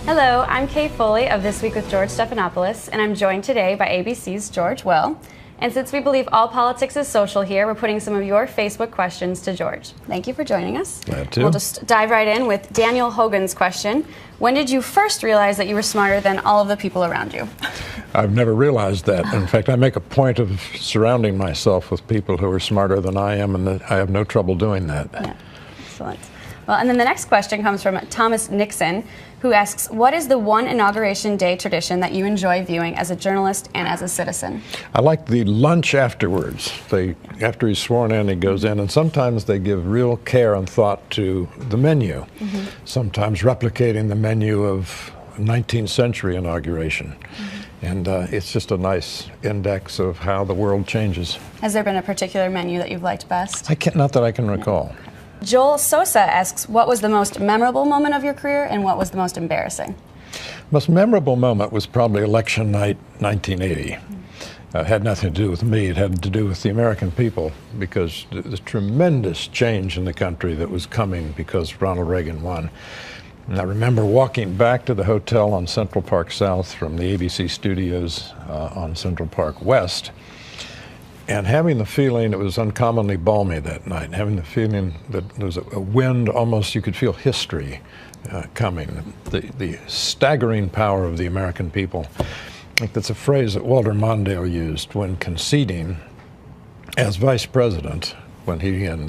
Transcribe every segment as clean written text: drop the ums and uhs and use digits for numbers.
Hello, I'm Kay Foley of This Week with George Stephanopoulos, and I'm joined today by ABC's George Will. And since we believe all politics is social here, we're putting some of your Facebook questions to George. Thank you for joining us. Glad to. We'll just dive right in with Daniel Hogan's question. When did you first realize that you were smarter than all of the people around you? I've never realized that. In fact, I make a point of surrounding myself with people who are smarter than I am, and I have no trouble doing that. Yeah. Excellent. Well, and then the next question comes from Thomas Nixon, who asks, what is the one Inauguration Day tradition that you enjoy viewing as a journalist and as a citizen? I like the lunch afterwards. After he's sworn in, he goes in, and sometimes they give real care and thought to the menu, sometimes replicating the menu of 19th century inauguration. And it's just a nice index of how the world changes. Has there been a particular menu that you've liked best? Not that I can recall. Joel Sosa asks, what was the most memorable moment of your career and what was the most embarrassing? Most memorable moment was probably election night 1980. It had nothing to do with me. It had to do with the American people, because the tremendous change in the country that was coming because Ronald Reagan won. And I remember walking back to the hotel on Central Park South from the ABC studios on Central Park West, and having the feeling, it was uncommonly balmy that night, having the feeling that there was a wind, almost you could feel history coming, the staggering power of the American people. I think that's a phrase that Walter Mondale used when conceding as vice president, when he and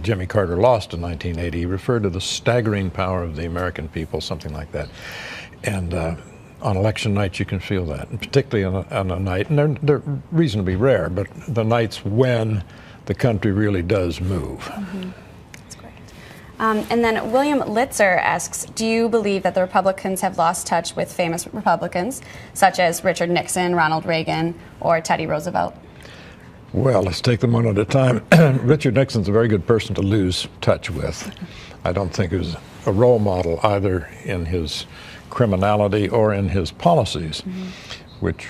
Jimmy Carter lost in 1980. He referred to the staggering power of the American people, something like that. And on election night, you can feel that, and particularly on a night, and they're reasonably rare, but the nights when the country really does move. That's great. And then William Litzer asks, do you believe that the Republicans have lost touch with famous Republicans, such as Richard Nixon, Ronald Reagan, or Teddy Roosevelt? Well, let's take them one at a time. Richard Nixon's a very good person to lose touch with. I don't think he was a role model either in his criminality or in his policies, which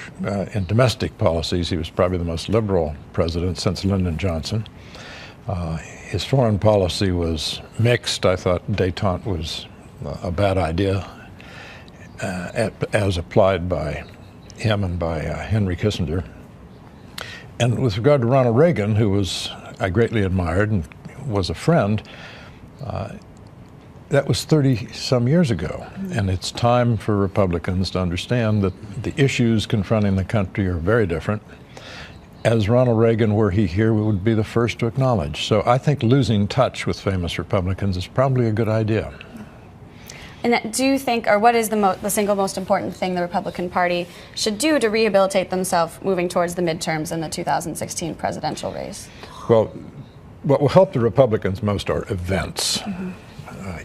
in domestic policies, he was probably the most liberal president since Lyndon Johnson. His foreign policy was mixed. I thought détente was a bad idea as applied by him and by Henry Kissinger. And with regard to Ronald Reagan, who I greatly admired and was a friend, that was 30-some years ago, and it's time for Republicans to understand that the issues confronting the country are very different. As Ronald Reagan, were he here, would be the first to acknowledge. So I think losing touch with famous Republicans is probably a good idea. And do you think, or what is the single most important thing the Republican Party should do to rehabilitate themselves moving towards the midterms and the 2016 presidential race? Well, what will help the Republicans most are events.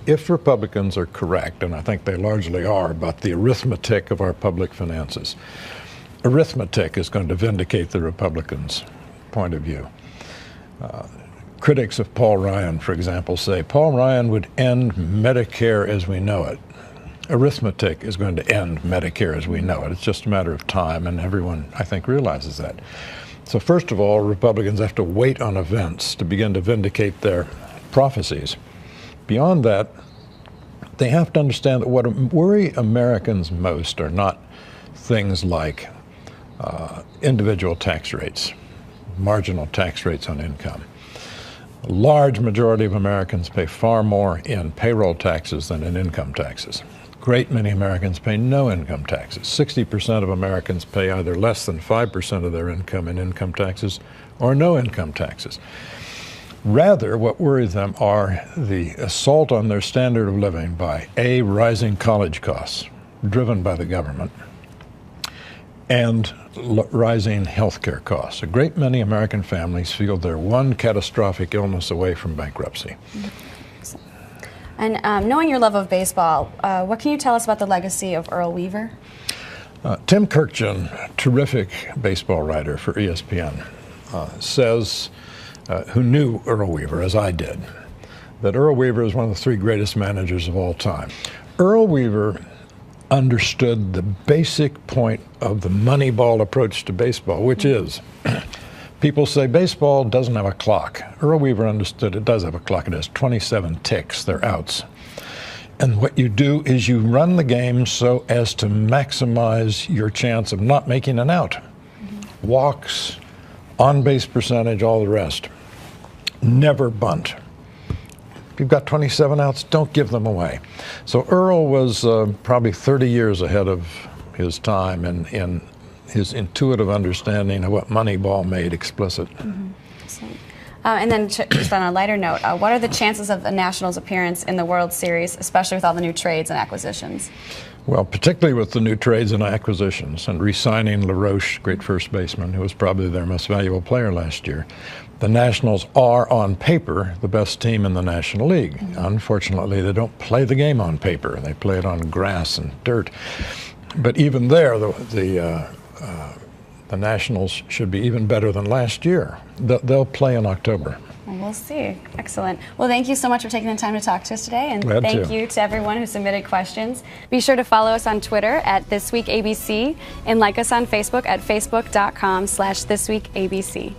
If Republicans are correct, and I think they largely are, about the arithmetic of our public finances, arithmetic is going to vindicate the Republicans' point of view. Critics of Paul Ryan, for example, say Paul Ryan would end Medicare as we know it. Arithmetic is going to end Medicare as we know it. It's just a matter of time, and everyone, I think, realizes that. So first of all, Republicans have to wait on events to begin to vindicate their prophecies. Beyond that, they have to understand that what worry Americans most are not things like individual tax rates, marginal tax rates on income. A large majority of Americans pay far more in payroll taxes than in income taxes. A great many Americans pay no income taxes. 60% of Americans pay either less than 5% of their income in income taxes or no income taxes. Rather, what worries them are the assault on their standard of living by A, rising college costs, driven by the government, and rising health care costs. A great many American families feel they're one catastrophic illness away from bankruptcy. And knowing your love of baseball, what can you tell us about the legacy of Earl Weaver? Tim Kirkjian, terrific baseball writer for ESPN, says, who knew Earl Weaver, as I did, that Earl Weaver is one of the three greatest managers of all time. Earl Weaver understood the basic point of the Moneyball approach to baseball, which is, people say baseball doesn't have a clock. Earl Weaver understood it does have a clock. It has 27 ticks. They're outs. And what you do is you run the game so as to maximize your chance of not making an out. Walks, on-base percentage, all the rest. Never bunt. If you've got 27 outs, don't give them away. So Earl was probably 30 years ahead of his time in his intuitive understanding of what Moneyball made explicit. Excellent. And then just on a lighter note, what are the chances of the Nationals' appearance in the World Series, especially with all the new trades and acquisitions? Well, particularly with the new trades and acquisitions and re-signing LaRoche, great first baseman, who was probably their most valuable player last year. The Nationals are, on paper, the best team in the National League. Unfortunately, they don't play the game on paper. They play it on grass and dirt. But even there, the Nationals should be even better than last year. They'll play in October. Well, we'll see. Excellent. Well, thank you so much for taking the time to talk to us today, and Glad thank to. you to everyone who submitted questions. Be sure to follow us on Twitter at ThisWeekABC and like us on Facebook at facebook.com/ThisWeekABC.